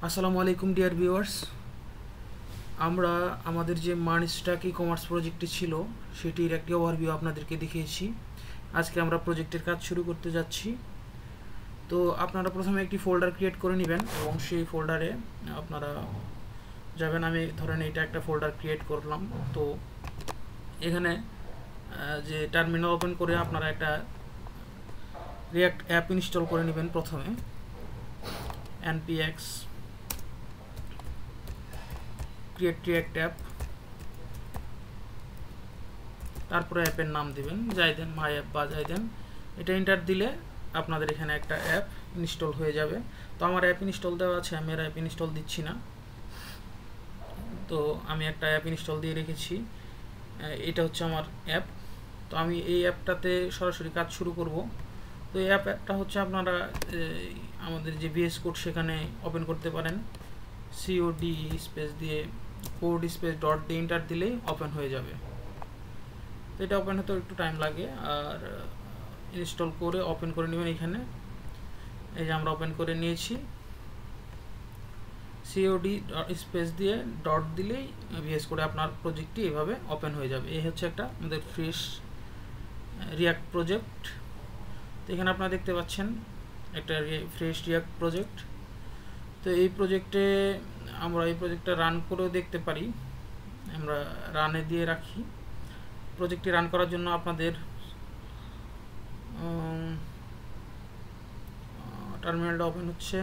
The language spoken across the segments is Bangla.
আসসালামু আলাইকুম ডিয়ার ভিউয়ার্স। আমরা আমাদের যে মার্ন স্ট্যাক ই কমার্স প্রজেক্টটি ছিল সেটির একটি ওভারভিউ আপনাদেরকে দেখিয়েছি। আজকে আমরা প্রজেক্টের কাজ শুরু করতে যাচ্ছি। তো আপনারা প্রথমে একটি ফোল্ডার ক্রিয়েট করে নেবেন এবং সেই ফোল্ডারে আপনারা যাবেন। আমি ধরেন এটা একটা ফোল্ডার ক্রিয়েট করলাম। তো এখানে যে টার্মিনাল ওপেন করে আপনারা একটা রিয়াক্ট অ্যাপ ইনস্টল করে নেবেন। প্রথমে npx ক্রিয়েট রিয়াক্ট অ্যাপ, তারপরে অ্যাপের নাম দিবেন, যাই দেন মাই অ্যাপ বা যাই দেন। এটা এন্টার দিলে আপনাদের এখানে একটা অ্যাপ ইনস্টল হয়ে যাবে। তো আমার অ্যাপ ইনস্টল দেওয়া আছে, আমি অ্যাপ ইনস্টল দিচ্ছি না। তো আমি একটা অ্যাপ ইনস্টল দিয়ে রেখেছি, এটা হচ্ছে আমার অ্যাপ। তো আমি এই অ্যাপটাতে সরাসরি কাজ শুরু করব। তো এই অ্যাপটা হচ্ছে আপনারা আমাদের যে ভিএস কোড সেখানে ওপেন করতে পারেন। COD স্পেস দিয়ে কোড স্পেস ডট দিয়ে এন্টার দিলেই ওপেন হয়ে যাবে। তো এটা ওপেন হতে একটু টাইম লাগে, আর ইনস্টল করে ওপেন করে নেবেন। এখানে এই যে আমরা ওপেন করে নিয়েছি, COD স্পেস দিয়ে ডট দিলেই ভিএস কোডে আপনার প্রজেক্টটি এভাবে ওপেন হয়ে যাবে। এই হচ্ছে একটা আমাদের ফ্রেশ রিয়াক্ট প্রজেক্ট। তো এখানে আপনারা দেখতে পাচ্ছেন একটা ফ্রেশ রিয়াক্ট প্রজেক্ট। তো এই প্রজেক্টে আমরা এই প্রজেক্টটা রান করেও দেখতে পারি। আমরা রানে দিয়ে রাখি। প্রজেক্টটি রান করার জন্য আপনাদের টার্মিনালটা ওপেন হচ্ছে,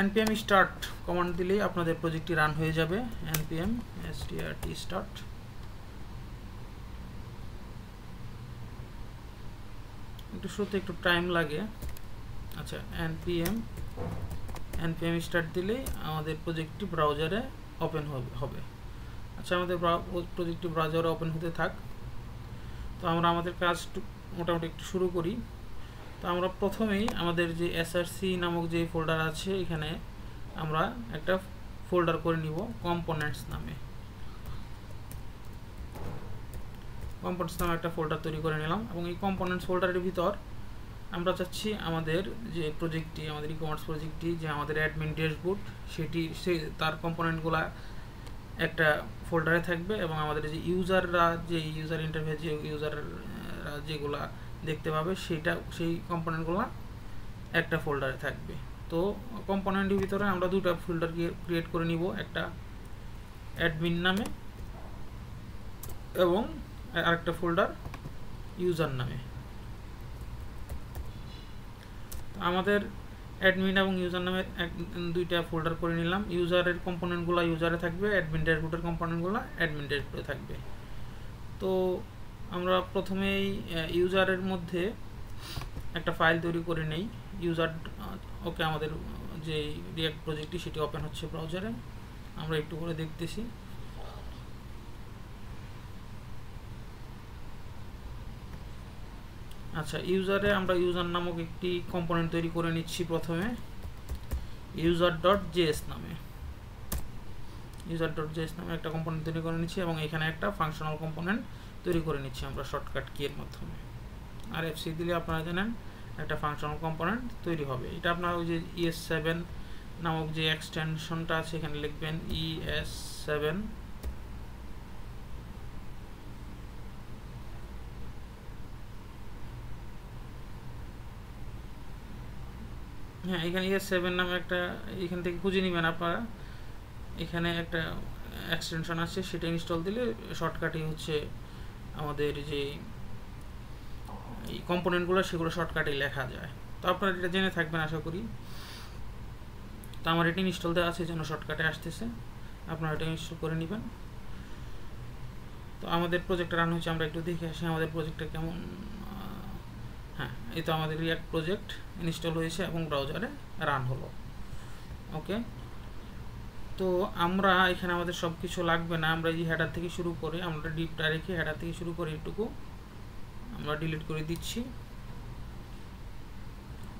npm start কমান্ড দিলেই আপনাদের প্রজেক্টটি রান হয়ে যাবে। npm start। একটু শুরুতে একটু টাইম লাগে। আচ্ছা, npm start দিলেই আমাদের প্রজেক্টটি ব্রাউজারে ওপেন হবে। আচ্ছা, আমাদের প্রজেক্টটি ব্রাউজারে ওপেন হতে থাক। তো আমরা আমাদের কাজ মোটামুটি একটু শুরু করি। তো আমরা প্রথমেই আমাদের যে src নামক যে ফোল্ডার আছে, এখানে আমরা একটা ফোল্ডার করে নিব কম্পোনেন্টস নামে। কম্পোনেন্টস নামে একটা ফোল্ডার তৈরি করে নিলাম এবং এই কম্পোনেন্টস ফোল্ডারের ভিতর আমরা চাচ্ছি আমাদের যে প্রজেক্টটি, আমাদের ই কমার্স প্রজেক্টটি, যে আমাদের অ্যাডমিন ড্যাশবোর্ড, তার কম্পোনেন্টগুলো একটা ফোল্ডারে থাকবে এবং আমাদের যে ইউজাররা, যে ইউজার ইন্টারফেস, যে ইউজাররা যেগুলা দেখতে পাবে সেই কম্পোনেন্টগুলো একটা ফোল্ডারে থাকবে। তো কম্পোনেন্টের ভিতরে আমরা দুটো ফোল্ডার ক্রিয়েট করে নিব, একটা অ্যাডমিন নামে এবং আরেকটা ফোল্ডার ইউজার নামে। আমাদের অ্যাডমিন এবং ইউজার নামে দুইটা ফোল্ডার করে নিলাম। ইউজারের কম্পোনেন্টগুলো ইউজারে থাকবে, অ্যাডমিন ড্যাশবোর্ডের কম্পোনেন্টগুলো অ্যাডমিন ড্যাশবোর্ডে থাকবে। তো আমরা প্রথমেই ইউজারের মধ্যে একটা ফাইল তৈরি করে নেই। ওকে, আমাদের যে রিয়াক্ট প্রজেক্টটি সেটি ওপেন হচ্ছে ব্রাউজারে। আমরা একটু করে দেখতেছি। আচ্ছা, ইউজারে আমরা ইউজার নামক একটি কম্পোনেন্ট তৈরি করে নিচ্ছি। প্রথমে user.js নামে একটা কম্পোনেন্ট তৈরি করে নিচ্ছি এবং এখানে একটা ফাংশনাল কম্পোনেন্ট তৈরি করে নিচ্ছি আমরা শর্টকাট কি এর মাধ্যমে। আর FC দিলে আপনারা জানেন একটা ফাংশনাল কম্পোনেন্ট তৈরি হবে। এটা আপনার ওই যে ES7 নামক যে এক্সটেনশনটা আছে, এখানে লিখবেন ES7। হ্যাঁ, এখানে ES7 নামে একটা, এখান থেকে খুঁজে নেবেন আপনারা। এখানে একটা এক্সটেনশন আছে, সেটা ইনস্টল দিলে শর্টকাটই হচ্ছে আমাদের যে এই কম্পোনেন্টগুলো, সেগুলো শর্টকাটে লেখা যায়। তো আপনারা এটা জেনে থাকবেন আশা করি। তো আমার এটা ইনস্টল দেওয়া আছে, যেন শর্টকাটে আসতেছে, আপনারা এটা ইনস্টল করে নেবেন। তো আমাদের প্রজেক্টটা রান হয়েছে, আমরা একটু দেখে আসি আমাদের প্রজেক্টটা কেমন। হ্যাঁ, এই তো আমাদের রিয়াক্ট প্রজেক্ট ইনস্টল হয়েছে এবং ব্রাউজারে রান হলো। ওকে, তো আমরা এখানে আমাদের সব কিছু লাগবে না। আমরা এই হেডার থেকে শুরু করে, আমরা ডিপটা রেখে হেডার থেকে শুরু করে এটুকু আমরা ডিলিট করে দিচ্ছি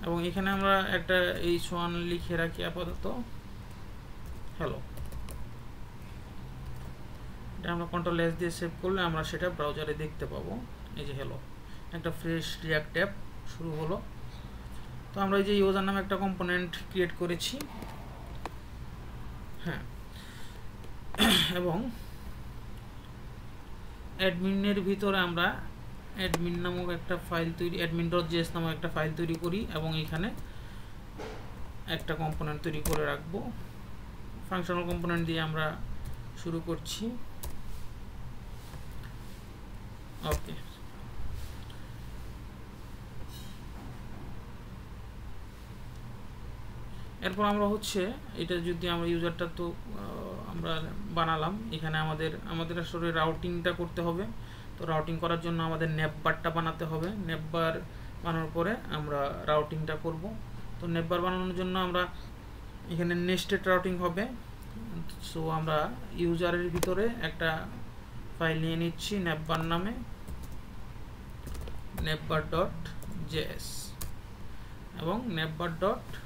এবং এখানে আমরা একটা h1 লিখে রাখি আপাতত। হ্যালো, এটা আমরা Ctrl+S দিয়ে সেভ করলে আমরা সেটা ব্রাউজারে দেখতে পাবো। এই যে হ্যালো, একটা ফ্রেশ রিয়াক্ট অ্যাপ শুরু হলো। তো আমরা এই যে ইউজার নামে একটা কম্পোনেন্ট ক্রিয়েট করেছি, হ্যাঁ, এবং অ্যাডমিনের ভিতরে আমরা অ্যাডমিন নামক একটা ফাইল তৈরি, admin.js নামক একটা ফাইল তৈরি করি এবং এখানে একটা কম্পোনেন্ট তৈরি করে রাখবো। ফাংশনাল কম্পোনেন্ট দিয়ে আমরা শুরু করছি। ওকে, এরপর আমরা হচ্ছে এটা যদি আমরা ইউজারটা তো আমরা বানালাম, এখানে আমাদের আসলে রাউটিংটা করতে হবে। তো রাউটিং করার জন্য আমাদের নেপবারটা বানাতে হবে। নেপবার বানানোর পরে আমরা রাউটিংটা করব। তো নেপবার বানানোর জন্য আমরা এখানে নেস্টেড রাউটিং হবে। সো আমরা ইউজারের ভিতরে একটা ফাইল নিয়ে নিচ্ছি নেপবার নামে, nepbar.js, এবং nepbar.css,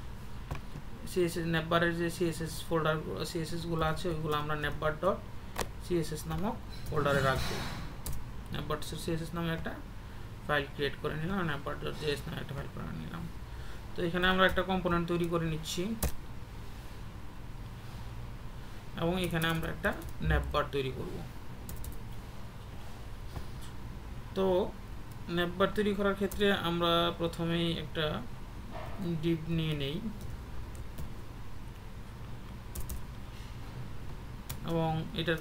nepbar-এর যে css ফোল্ডার css গুলো আছে ওইগুলো আমরা nepbar.css নামক ফোল্ডারে রাখবো। nepbar.css নামে একটা ফাইল ক্রিয়েট করে নিলাম, nepbar.js নামে একটা ফাইল করে নিলাম। তো এখানে আমরা একটা কম্পোনেন্ট তৈরি করে নিচ্ছি এবং এখানে আমরা একটা nepbar তৈরি করব। তো nepbar তৈরি করার ক্ষেত্রে আমরা প্রথমেই একটা div নিয়ে নেই এবং এটার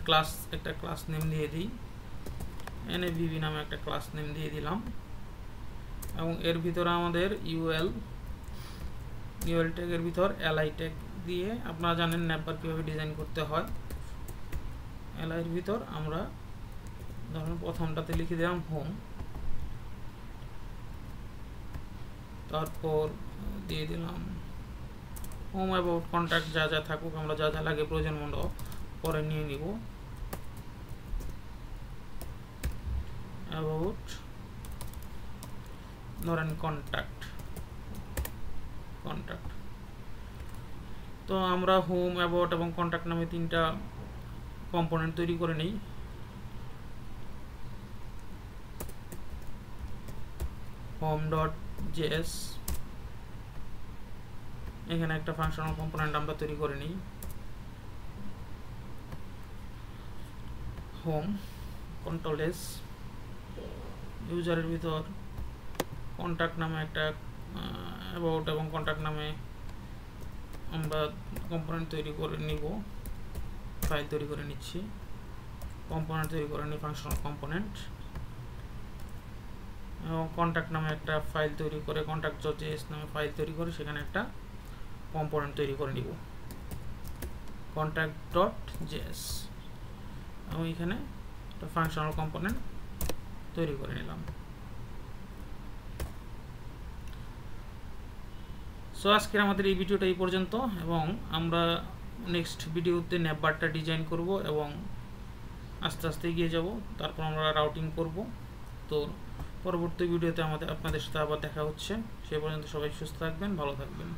একটা ক্লাস নেম দিয়ে দিই, navb নামে একটা ক্লাস নেম দিয়ে দিলাম এবং এর ভিতরে আমাদের ul ট্যাগের ভিতর li ট্যাগ দিয়ে, আপনারা জানেন nepbar কিভাবে ডিজাইন করতে হয়। li এর ভিতর আমরা ধরুন প্রথমটাতে লিখে দিলাম হোম, তারপর দিয়ে দিলাম হোম অ্যাবাউট কন্ট্যাক্ট, যা যা থাকুক আমরা যা যা লাগে প্রয়োজন মতো পরে নিয়ে নিব। অ্যাবাউট ধরেন কন্ট্যাক্ট। তো আমরা হোম, অ্যাবাউট এবং কন্ট্যাক্ট নামে তিনটা কম্পোনেন্ট তৈরি করে নিই। home.js, এখানে একটা ফাংশনাল কম্পোনেন্ট আমরা তৈরি করে নিই। হোম Ctrl+S, ইউজারের ভিতর কন্ট্যাক্ট নামে একটা অ্যাবাউট এবং কন্ট্যাক্ট নামে আমরা কম্পোনেন্ট তৈরি করে নিব, ফাইল তৈরি করে নিচ্ছি, কম্পোনেন্ট তৈরি করে নিই ফাংশনাল কম্পোনেন্ট, এবং কন্ট্যাক্ট নামে একটা ফাইল তৈরি করে contact.js নামে ফাইল তৈরি করে সেখানে একটা কম্পোনেন্ট তৈরি করে নিব contact.js, এবং এখানে একটা ফাংশনাল কম্পোনেন্ট তৈরি করে নিলাম। সো আজকের আমাদের এই ভিডিওটা এই পর্যন্ত, এবং আমরা নেক্সট ভিডিওতে nepbar-টা ডিজাইন করব এবং আস্তে আস্তে এগিয়ে যাব, তারপর আমরা রাউটিং করব। তো পরবর্তী ভিডিওতে আপনাদের সাথে আবার দেখা হচ্ছে। সে পর্যন্ত সবাই সুস্থ থাকবেন, ভালো থাকবেন।